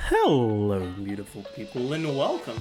Hello, beautiful people, and welcome,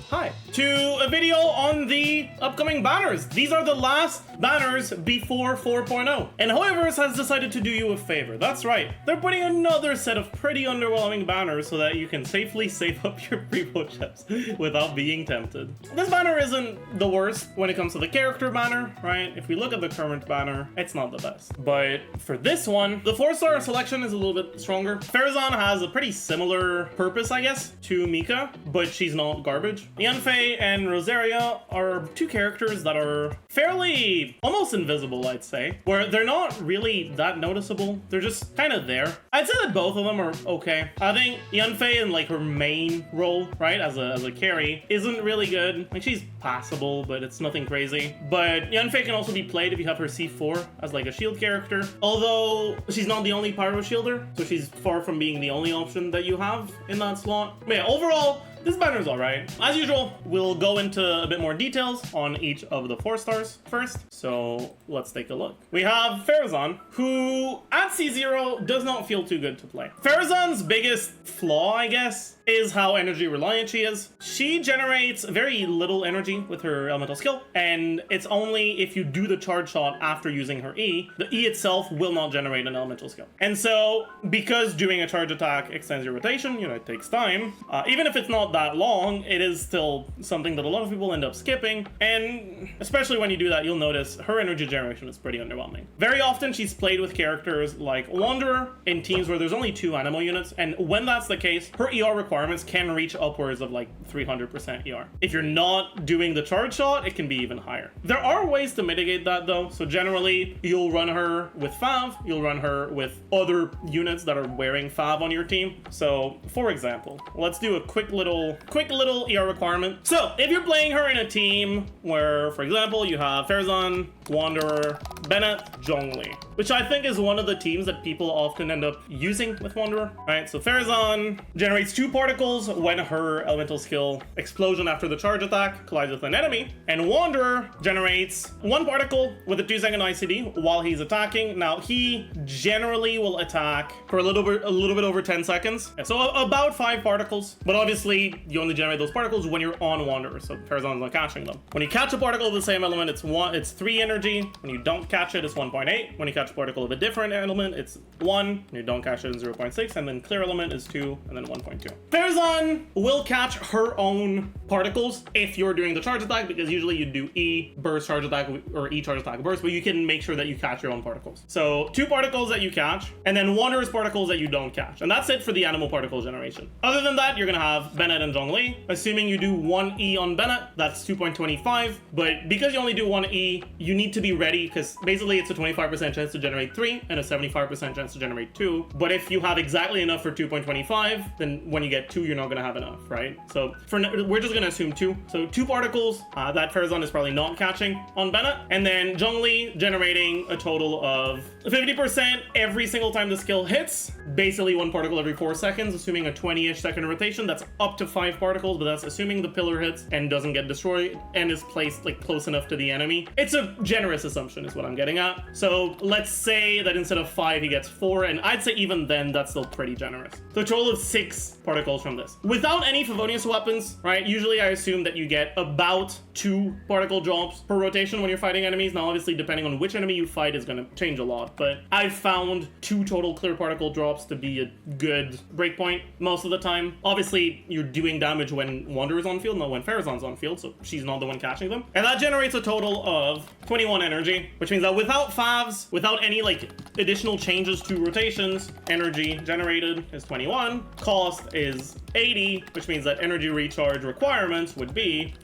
to a video on the upcoming banners. These are the last banners before 4.0, and Hoyoverse has decided to do you a favor. That's right, they're putting another set of pretty underwhelming banners so that you can safely save up your pre-vote chips without being tempted. This banner isn't the worst when it comes to the character banner, right? If we look at the current banner, it's not the best. But for this one, the 4-star selection is a little bit stronger. Faruzan has a pretty similar purpose, I guess, to Mika, but she's not garbage. Yanfei and Rosaria are two characters that are fairly almost invisible, I'd say, where they're not really that noticeable. They're just kind of there. I'd say that both of them are okay. I think Yanfei in like her main role, right, as a carry, isn't really good. Like, she's passable, but it's nothing crazy. But Yanfei can also be played if you have her C4 as like a shield character, although she's not the only pyro shielder, so she's far from being the only option that you have in that slot. But yeah, overall, this banner's alright. As usual, we'll go into a bit more details on each of the 4-stars first. So let's take a look. We have Faruzan, who at C0 does not feel too good to play. Faruzan's biggest flaw, I guess, is how energy reliant she is. She generates very little energy with her elemental skill, and it's only if you do the charge shot after using her E. The E itself will not generate an elemental skill. And so, because doing a charge attack extends your rotation, you know, it takes time, even if it's not that long, it is still something that a lot of people end up skipping, and especially when you do that, you'll notice her energy generation is pretty underwhelming. Very often, she's played with characters like Wanderer in teams where there's only 2 animal units, and when that's the case, her ER requirements can reach upwards of like 300% ER. If you're not doing the charge shot, it can be even higher. There are ways to mitigate that though. So generally, you'll run her with Fav, you'll run her with other units that are wearing Fav on your team. So for example, let's do a quick little ER requirement. So if you're playing her in a team where, for example, you have Faruzan, Wanderer, Bennett, Zhongli, which I think is one of the teams that people often end up using with Wanderer, right? So Faruzan generates 2 particles when her elemental skill Explosion after the charge attack collides with an enemy, and Wanderer generates 1 particle with a 2-second ICD while he's attacking. Now, he generally will attack for a little bit over 10 seconds, so about 5 particles, but obviously you only generate those particles when you're on Wanderer, so Faruzan's not catching them. When you catch a particle of the same element, it's 3 energy. When you don't catch it, it's 1.8. When you catch a particle of a different element, it's 1. When you don't catch it, it's 0.6, and then clear element is 2, and then 1.2. Faruzan will catch her own particles if you're doing the charge attack, because usually you do E burst charge attack or E charge attack burst, but you can make sure that you catch your own particles. So 2 particles that you catch, and then Wanderer's particles that you don't catch. And that's it for the animal particle generation. Other than that, you're gonna have Bennett and Zhongli. Assuming you do 1 E on Bennett, that's 2.25. But because you only do 1 E, you need to be ready, because basically it's a 25% chance to generate 3 and a 75% chance to generate 2. But if you have exactly enough for 2.25, then when you get 2, you're not gonna have enough, right? So we're just gonna assume 2. So 2 particles that Faruzan is probably not catching on Bennett, and then Zhongli generating a total of 50% every single time the skill hits, basically 1 particle every 4 seconds, assuming a 20-ish second rotation. That's up to 5 particles, but that's assuming the pillar hits and doesn't get destroyed and is placed like close enough to the enemy. It's a generous assumption is what I'm getting at. So let's say that instead of 5 he gets 4, and I'd say even then that's still pretty generous. So a total of 6 particles from this. Without any Favonius weapons, right, usually I assume that you get about 2 particle drops per rotation when you're fighting enemies. Now obviously depending on which enemy you fight is going to change a lot, but I've found 2 total clear particle drops to be a good breakpoint most of the time. Obviously you're doing damage when Wanderer's on field, not when Faruzan's on field, so she's not the one catching them. And that generates a total of 21 energy, which means that without Favs, without any like additional changes to rotations, energy generated is 21, cost is 80, which means that energy recharge requirements would be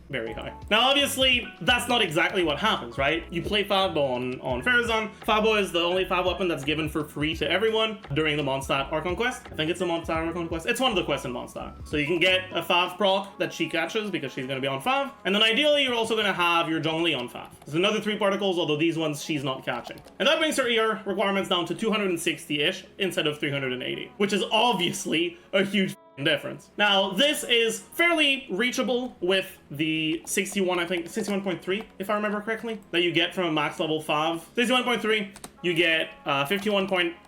very high. Now, obviously, that's not exactly what happens, right? You play Fav Bow on Faruzan. Fav Bow is the only Fav weapon that's given for free to everyone during the Mondstadt Archon quest. I think it's a Mondstadt Archon quest. It's one of the quests in Mondstadt. So you can get a Fav proc that she catches because she's going to be on Fav. And then ideally, you're also going to have your Zhongli on Fav. There's another 3 particles, although these ones she's not catching. And that brings her ER requirements down to 260-ish instead of 380, which is obviously a huge difference. Now, this is fairly reachable with the 61, I think, 61.3, if I remember correctly, that you get from a max level 5. 61.3, you get 51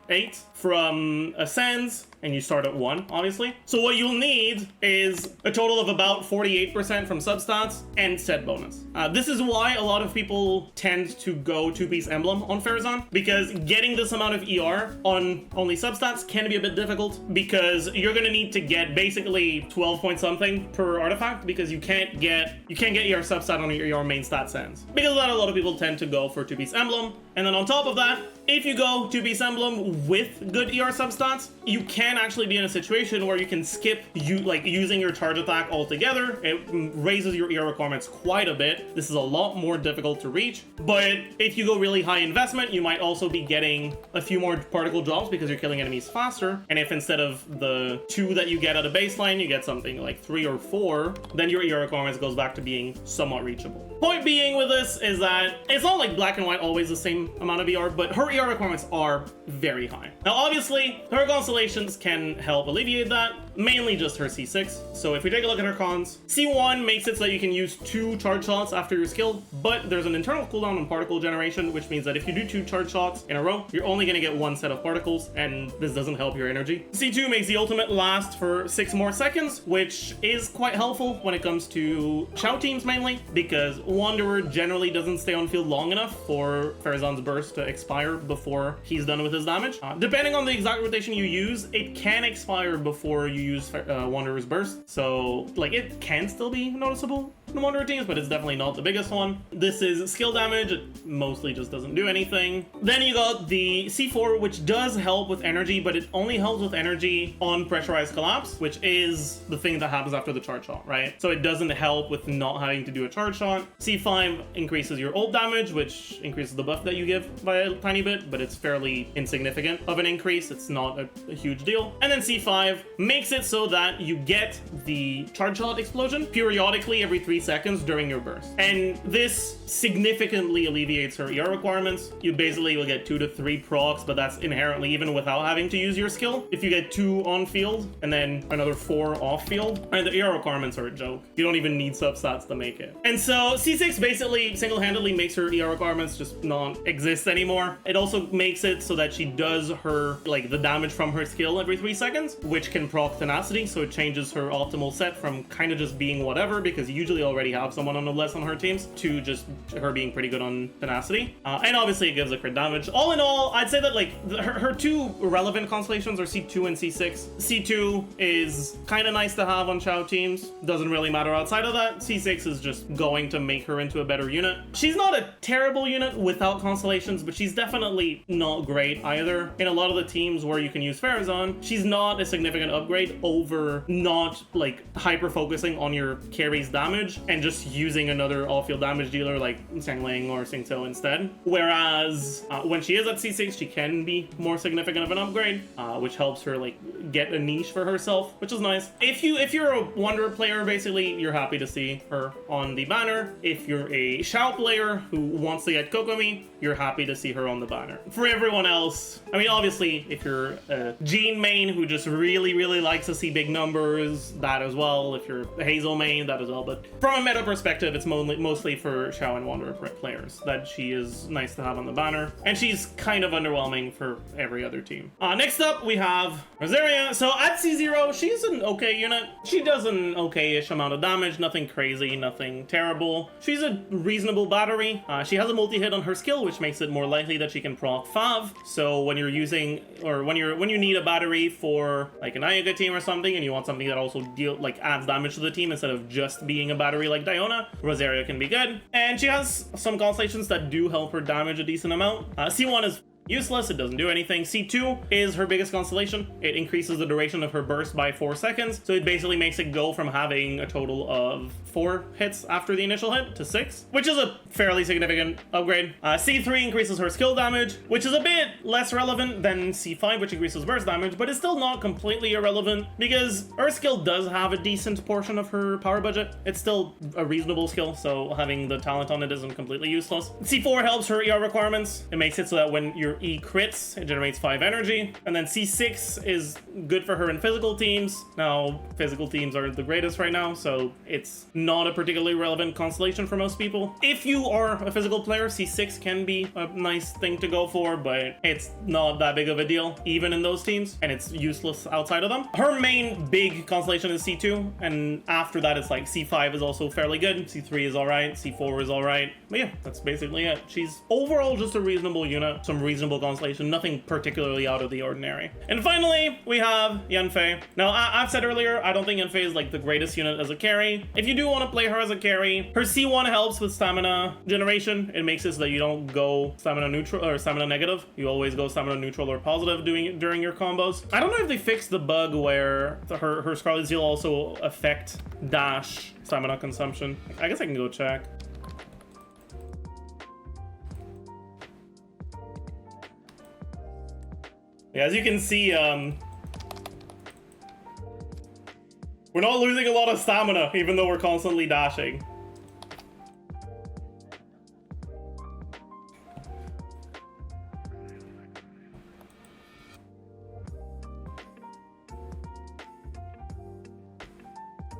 8 from Ascends, and you start at 1, obviously. So what you'll need is a total of about 48% from substats and set bonus. This is why a lot of people tend to go 2-piece emblem on Faruzan, because getting this amount of ER on only substats can be a bit difficult, because you're gonna need to get basically 12 point something per artifact, because you can't get ER substat on your main stat sense. Because of that, a lot of people tend to go for 2-piece emblem, and then on top of that, if you go 2-piece emblem with good ER substats, you can actually be in a situation where you can skip using your charge attack altogether. It raises your ER requirements quite a bit. This is a lot more difficult to reach, but if you go really high investment, you might also be getting a few more particle drops because you're killing enemies faster. And if instead of the 2 that you get at a baseline, you get something like 3 or 4, then your ER requirements goes back to being somewhat reachable. Point being with this is that it's not like black and white always the same amount of ER, but her ER requirements are very high. Now, obviously, her constellations can help alleviate that, mainly just her C6. So if we take a look at her cons, C1 makes it so that you can use 2 charge shots after your skill, but there's an internal cooldown on particle generation, which means that if you do 2 charge shots in a row, you're only going to get 1 set of particles, and this doesn't help your energy. C2 makes the ultimate last for 6 more seconds, which is quite helpful when it comes to Xiao teams mainly, because Wanderer generally doesn't stay on field long enough for Faruzan's burst to expire before he's done with his damage. Depending on the exact rotation you use, it can expire before you use Wanderer's burst, so like it can still be noticeable in Wanderer teams, but it's definitely not the biggest one. This is skill damage. It mostly just doesn't do anything. Then you got the C4, which does help with energy, but it only helps with energy on pressurized collapse, which is the thing that happens after the charge shot, right? So it doesn't help with not having to do a charge shot. C5 increases your ult damage, which increases the buff that you give by a tiny bit, but it's fairly insignificant of an increase. It's not a huge deal. And then C5 makes it so that you get the charge shot explosion periodically every 3 seconds during your burst. And this significantly alleviates her ER requirements. You basically will get 2 to 3 procs, but that's inherently even without having to use your skill. If you get 2 on field and then another 4 off field, and the ER requirements are a joke. You don't even need substats to make it. And so C6 basically single-handedly makes her ER requirements just not exist anymore. It also makes it so that she does her, like, the damage from her skill every 3 seconds, which can proc tenacity, so it changes her optimal set from kind of just being whatever, because you usually already have someone on noblesse on her teams, to just her being pretty good on tenacity. And obviously it gives a crit damage. All in all, I'd say that like her 2 relevant constellations are C2 and C6. C2 is kind of nice to have on Xiao teams. Doesn't really matter outside of that. C6 is just going to make her into a better unit. She's not a terrible unit without constellations, but she's definitely not great either. In a lot of the teams where you can use Faruzan, she's not a significant upgrade over not like hyper focusing on your carry's damage and just using another all-field damage dealer like Xiangling or Xingqiu instead. Whereas when she is at C6, she can be more significant of an upgrade, which helps her like get a niche for herself, which is nice. If you're a Wanderer player, basically you're happy to see her on the banner. If you're a Xiao player who wants to get Kokomi, you're happy to see her on the banner. For everyone else, I mean, obviously, if you're a Jean main who just really likes to see big numbers, that as well. If you're a Hazel main, that as well. But from a meta perspective, it's mostly for Xiao and Wanderer players that she is nice to have on the banner. And she's kind of underwhelming for every other team. Next up, we have Rosaria. So at C0, she's an okay unit. She does an okay-ish amount of damage. Nothing crazy, nothing terrible. She's a reasonable battery. She has a multi-hit on her skill, which makes it more likely that she can proc Fav. So when you're using, or when you need a battery for like an Ayaka team or something, and you want something that also adds damage to the team instead of just being a battery like Diona, Rosaria can be good. And she has some constellations that do help her damage a decent amount. C1 is useless, it doesn't do anything. C2 is her biggest constellation. It increases the duration of her burst by 4 seconds, so it basically makes it go from having a total of 4 hits after the initial hit to 6, which is a fairly significant upgrade. C3 increases her skill damage, which is a bit less relevant than C5, which increases burst damage, but it's still not completely irrelevant because her skill does have a decent portion of her power budget. It's still a reasonable skill, so having the talent on it isn't completely useless. C4 helps her ER requirements. It makes it so that when you're her E crits, it generates 5 energy. And then C6 is good for her in physical teams. Now, physical teams aren't the greatest right now, so it's not a particularly relevant constellation for most people. If you are a physical player, C6 can be a nice thing to go for, but it's not that big of a deal, even in those teams, and it's useless outside of them. Her main big constellation is C2, and after that, it's like C5 is also fairly good, C3 is alright, C4 is alright. But yeah, that's basically it. She's overall just a reasonable unit, some reasonable constellation, nothing particularly out of the ordinary. And finally, we have Yanfei. Now, I've said earlier, I don't think Yanfei is like the greatest unit as a carry. If you do want to play her as a carry, her C1 helps with stamina generation. It makes it so that you don't go stamina neutral or stamina negative. You always go stamina neutral or positive during your combos. I don't know if they fixed the bug where her Scarlet Zeal also affect dash stamina consumption. I guess I can go check. Yeah, as you can see, we're not losing a lot of stamina, even though we're constantly dashing.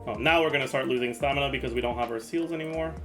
Oh, now we're gonna start losing stamina because we don't have our seals anymore.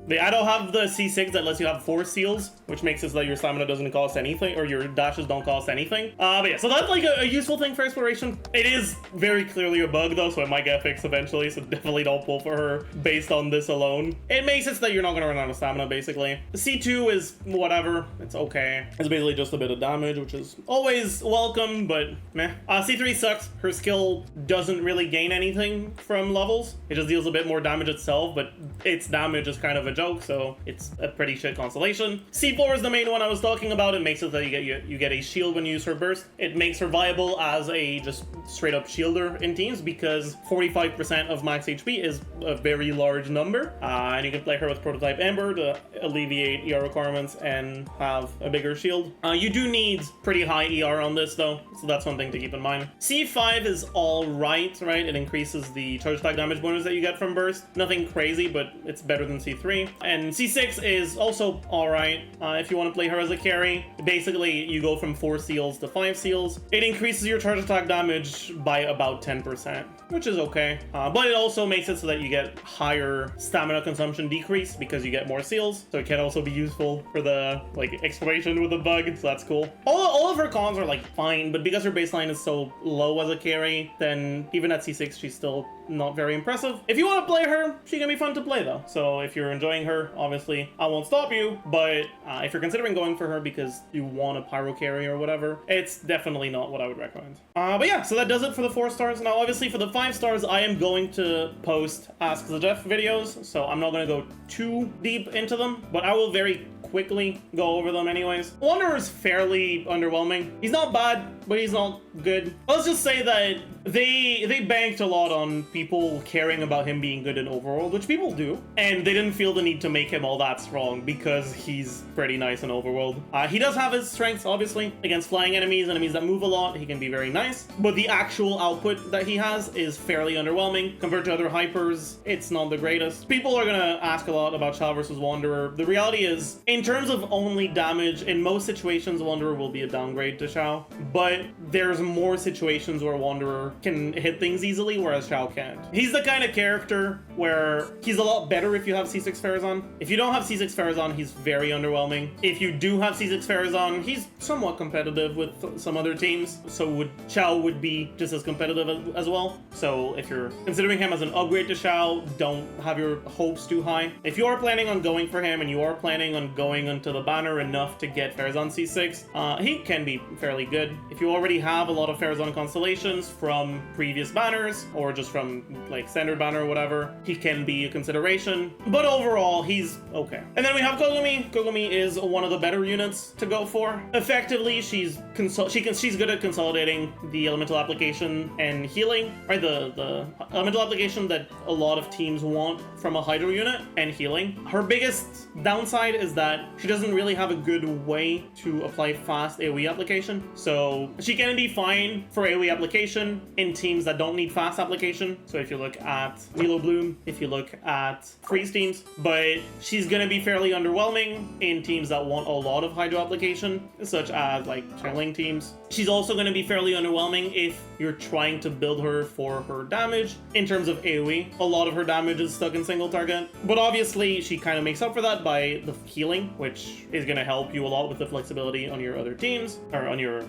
I don't have the C6 that lets you have 4 seals, which makes it so that your stamina doesn't cost anything, or your dashes don't cost anything. But yeah, so that's like a useful thing for exploration. It is very clearly a bug though, so it might get fixed eventually, so definitely don't pull for her based on this alone. It makes it so that you're not gonna run out of stamina, basically. The C2 is whatever, it's okay. It's basically just a bit of damage, which is always welcome, but meh. C3 sucks. Her skill doesn't really gain anything from levels. It just deals a bit more damage itself, but its damage is kind of a joke, so it's a pretty shit constellation. C4 is the main one I was talking about. It makes it that you get a shield when you use her burst. It makes her viable as a just straight up shielder in teams because 45% of max HP is a very large number, and you can play her with Prototype Ember to alleviate ER requirements and have a bigger shield. You do need pretty high ER on this though, so that's one thing to keep in mind. C5 is alright, right? It increases the charge attack damage bonus that you get from burst. Nothing crazy, but it's better than C3. And C6 is also alright if you want to play her as a carry. Basically, you go from 4 seals to 5 seals. It increases your charge attack damage by about 10%, which is okay. But it also makes it so that you get higher stamina consumption decrease because you get more seals. So it can also be useful for the exploration with the bug, so that's cool. All of her cons are fine, but because her baseline is so low as a carry, then even at C6, she's still not very impressive. If you want to play her, she can be fun to play though. So if you're enjoying her, obviously I won't stop you, but if you're considering going for her because you want a pyro carry or whatever, it's definitely not what I would recommend. But yeah, so that does it for the 4 stars. Now obviously for the 5 stars, I am going to post Ask the Jeff videos, so I'm not going to go too deep into them, but I will very quickly go over them anyways. Wanderer is fairly underwhelming. He's not bad, but he's not good. Let's just say that they banked a lot on people caring about him being good in Overworld, which people do, and they didn't feel the need to make him all that strong because he's pretty nice in Overworld. He does have his strengths, obviously. Against flying enemies that move a lot, he can be very nice, but the actual output that he has is fairly underwhelming. Compared to other hypers, it's not the greatest. People are gonna ask a lot about Shao versus Wanderer. The reality is, in terms of only damage, in most situations, Wanderer will be a downgrade to Shao, but there's more situations where Wanderer can hit things easily, whereas Shao can't. He's the kind of character where he's a lot better if you have C6 Faruzan. If you don't have C6 Faruzan, he's very underwhelming. If you do have C6 Faruzan, he's somewhat competitive with some other teams, so Shao would be just as competitive as well. So if you're considering him as an upgrade to Shao, don't have your hopes too high. If you are planning on going for him and you are planning on going onto the banner enough to get Faruzan C6, he can be fairly good. If you already have a lot of Faruzan constellations from previous banners or just from standard banner or whatever, he can be a consideration, but overall he's okay. And then we have Kokomi. Kokomi is one of the better units to go for. Effectively, she's good at consolidating the elemental application and healing, right? The elemental application that a lot of teams want from a Hydro unit, and healing. Her biggest downside is that that she doesn't really have a good way to apply fast AoE application. So she can be fine for AoE application in teams that don't need fast application. So if you look at Milo Bloom, if you look at freeze teams, but she's gonna be fairly underwhelming in teams that want a lot of hydro application, such as like channeling teams. She's also gonna be fairly underwhelming if you're trying to build her for her damage. In terms of AoE, a lot of her damage is stuck in single target, but obviously she kind of makes up for that by the healing, which is gonna help you a lot with the flexibility on your other teams, or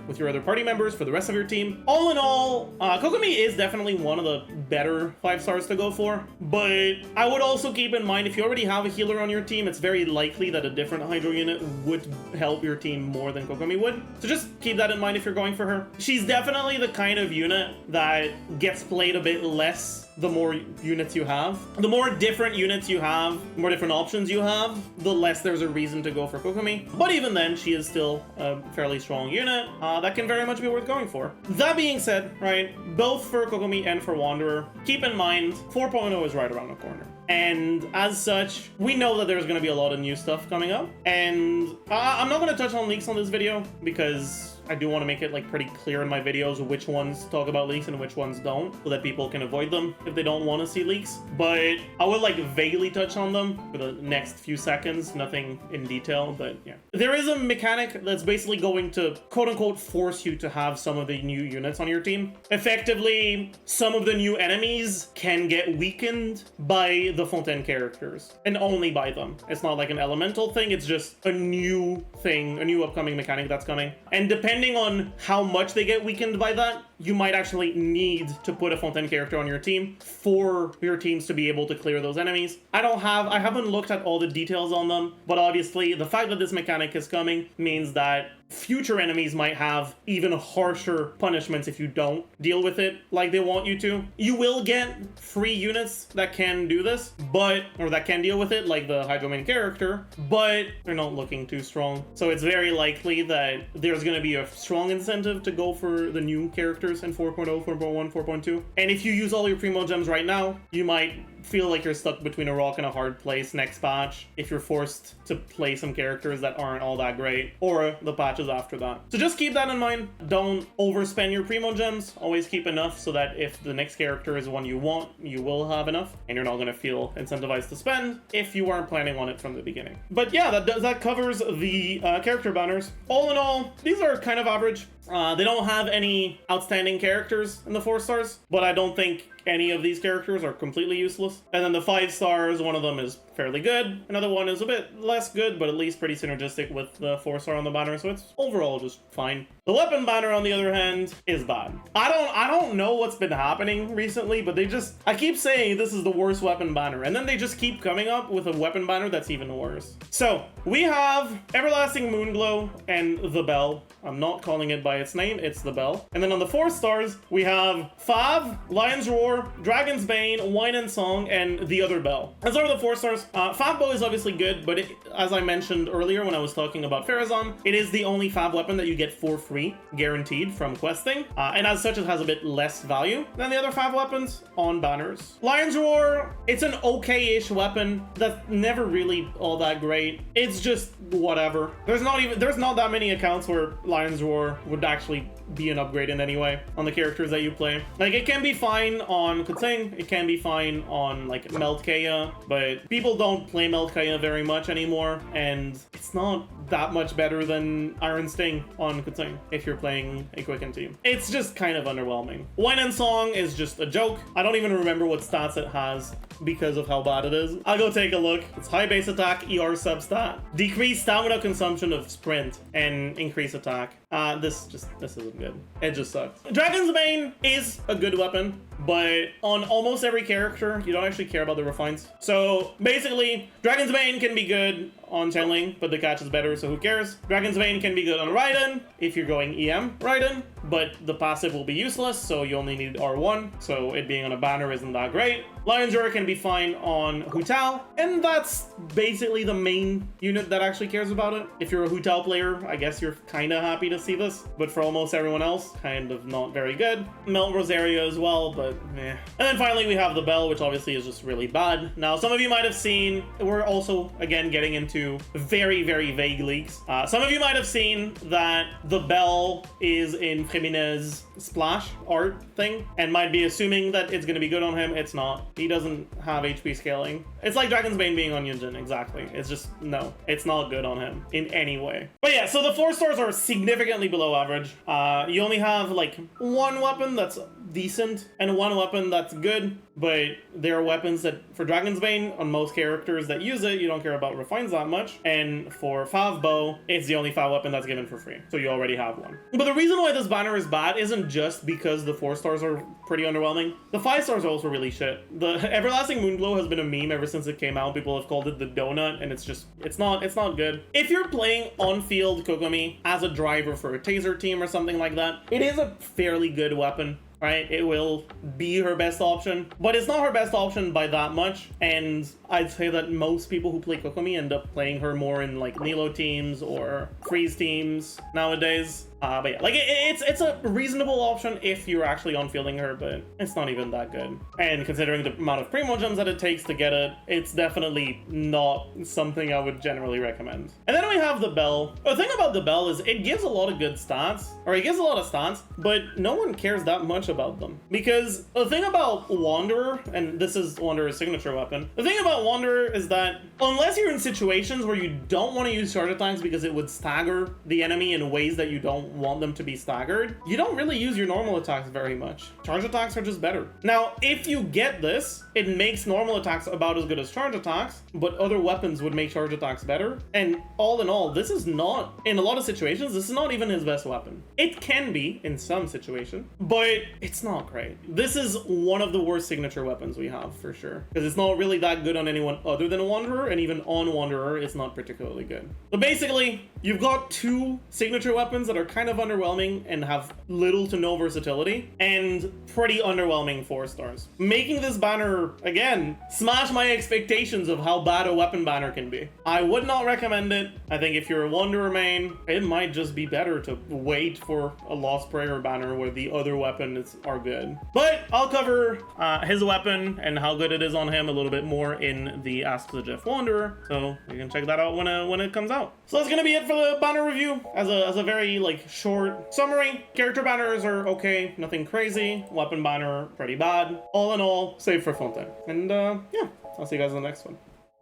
with your other party members for the rest of your team. All in all, Kokomi is definitely one of the better 5 stars to go for, but I would also keep in mind if you already have a healer on your team, it's very likely that a different hydro unit would help your team more than Kokomi would. So just keep that in mind if you're going for her. She's definitely the kind of unit that gets played a bit less the more units you have. The more different units you have, the more different options you have, the less there's a reason to go for Kokomi. But even then, she is still a fairly strong unit that can very much be worth going for. That being said, right, both for Kokomi and for Wanderer, keep in mind 4.0 is right around the corner. And as such, we know that there's going to be a lot of new stuff coming up. And I'm not going to touch on leaks on this video because I do want to make it like pretty clear in my videos which ones talk about leaks and which ones don't, so that people can avoid them if they don't want to see leaks. But I will like vaguely touch on them for the next few seconds, nothing in detail, but yeah. There is a mechanic that's basically going to quote unquote force you to have some of the new units on your team. Effectively, some of the new enemies can get weakened by the Fontaine characters, and only by them. It's not like an elemental thing, it's just a new thing, a new upcoming mechanic that's coming. And depending on how much they get weakened by that, you might actually need to put a Fontaine character on your team for your teams to be able to clear those enemies. I haven't looked at all the details on them, but obviously the fact that this mechanic is coming means that future enemies might have even harsher punishments if you don't deal with it like they want you to. You will get free units that can do this, or that can deal with it, like the Hydro main character, but they're not looking too strong. So it's very likely that there's going to be a strong incentive to go for the new characters in 4.0, 4.1, 4.2. And if you use all your Primo Gems right now, you might feel like you're stuck between a rock and a hard place next patch if you're forced to play some characters that aren't all that great, or the patches after that. So just keep that in mind. Don't overspend your Primo Gems. Always keep enough so that if the next character is one you want, you will have enough, and you're not going to feel incentivized to spend if you aren't planning on it from the beginning. But yeah, that covers the character banners. All in all, these are kind of average. They don't have any outstanding characters in the 4 stars, but I don't think any of these characters are completely useless. And then the 5 stars, one of them is fairly good, another one is a bit less good, but at least pretty synergistic with the 4 star on the banner, so it's overall just fine. The weapon banner, on the other hand, is bad. I don't know what's been happening recently, but I keep saying this is the worst weapon banner, and then they just keep coming up with a weapon banner that's even worse. So we have Everlasting Moonglow and the Bell. I'm not calling it by its name, it's the Bell. And then on the 4 stars, we have Fav, Lion's Roar, Dragon's Bane, Wine and Song, and the other Bell. Those are the 4 stars. Fav Bow is obviously good, but as I mentioned earlier when I was talking about Faruzan, it is the only Fav weapon that you get for free, guaranteed from questing, and as such it has a bit less value than the other Fav weapons on banners. Lion's Roar, it's an okay-ish weapon that's never really all that great. It's just whatever. There's not that many accounts where Lion's Roar would actually be an upgrade in any way on the characters that you play. Like, it can be fine on Kutsing, it can be fine on like Meltkaya, but people don't play Meltkaya very much anymore, and it's not that much better than Iron Sting on Kutsing if you're playing a Quicken team. It's just kind of underwhelming. Wine and Song is just a joke. I don't even remember what stats it has because of how bad it is. I'll go take a look. It's high base attack, ER substat, decrease stamina consumption of sprint, and increase attack. This isn't good. It just sucks. Dragon's Bane is a good weapon, but on almost every character, you don't actually care about the refines. So basically, Dragon's Bane can be good on channeling, but the catch is better, so who cares? Dragon's Bane can be good on Raiden if you're going EM Raiden, but the passive will be useless, so you only need R1, so it being on a banner isn't that great. Lion's Roar can be fine on Hu Tao, and that's basically the main unit that actually cares about it. If you're a Hu Tao player, I guess you're kind of happy to to see this, but for almost everyone else, kind of not very good. Melt Rosaria as well, but meh. And then finally we have the Bell, which obviously is just really bad. Now, some of you might have seen, we're also, again, getting into very, very vague leaks. Some of you might have seen that the Bell is in Fémine's splash art thing, and might be assuming that it's going to be good on him. It's not. He doesn't have HP scaling. It's like Dragon's Bane being on Yunjin, exactly. It's just, no, it's not good on him in any way. But yeah, so the 4 stars are significantly below average. You only have like one weapon that's decent and one weapon that's good, but there are weapons that for Dragon's Bane, on most characters that use it, you don't care about refines that much. And for Fav Bow, it's the only Fav weapon that's given for free, so you already have one. But the reason why this banner is bad isn't just because the 4 stars are pretty underwhelming. The 5 stars are also really shit. The Everlasting Moonglow has been a meme ever since it came out. People have called it the donut, and it's not good. If you're playing on-field Kokomi as a driver for a taser team or something like that, it is a fairly good weapon. Right, it will be her best option, but it's not her best option by that much. And I'd say that most people who play Kokomi end up playing her more in like Nilo teams or freeze teams nowadays. But yeah, like it's a reasonable option if you're on fielding her, but it's not even that good. And considering the amount of primo gems that it takes to get it, it's definitely not something I would generally recommend. And then we have the Bell. The thing about the Bell is it gives a lot of good stats, or it gives a lot of stats, but no one cares that much about them. Because the thing about Wanderer, and this is Wanderer's signature weapon, the thing about Wanderer is that unless you're in situations where you don't want to use charge attacks because it would stagger the enemy in ways that you don't want them to be staggered, you don't really use your normal attacks very much. Charge attacks are just better. Now, if you get this, it makes normal attacks about as good as charge attacks, but other weapons would make charge attacks better. And all in all, this is not, in a lot of situations, this is not even his best weapon. It can be in some situations, but it's not great. This is one of the worst signature weapons we have for sure, because it's not really that good on anyone other than a Wanderer, and even on Wanderer, it's not particularly good. But basically, you've got 2 signature weapons that are kind of underwhelming and have little to no versatility, and pretty underwhelming 4 stars. Making this banner, again, smash my expectations of how bad a weapon banner can be. I would not recommend it. I think if you're a Wanderer main, it might just be better to wait for a Lost Prayer banner where the other weapons are good. But I'll cover his weapon and how good it is on him a little bit more in the Ask the Jeff Wanderer, so you can check that out when it comes out. So that's gonna be it for the banner review. As a very like short summary, character banners are okay, nothing crazy. Weapon banner pretty bad. All in all, save for Fontaine. And yeah, I'll see you guys in the next one.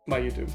Bye, YouTube.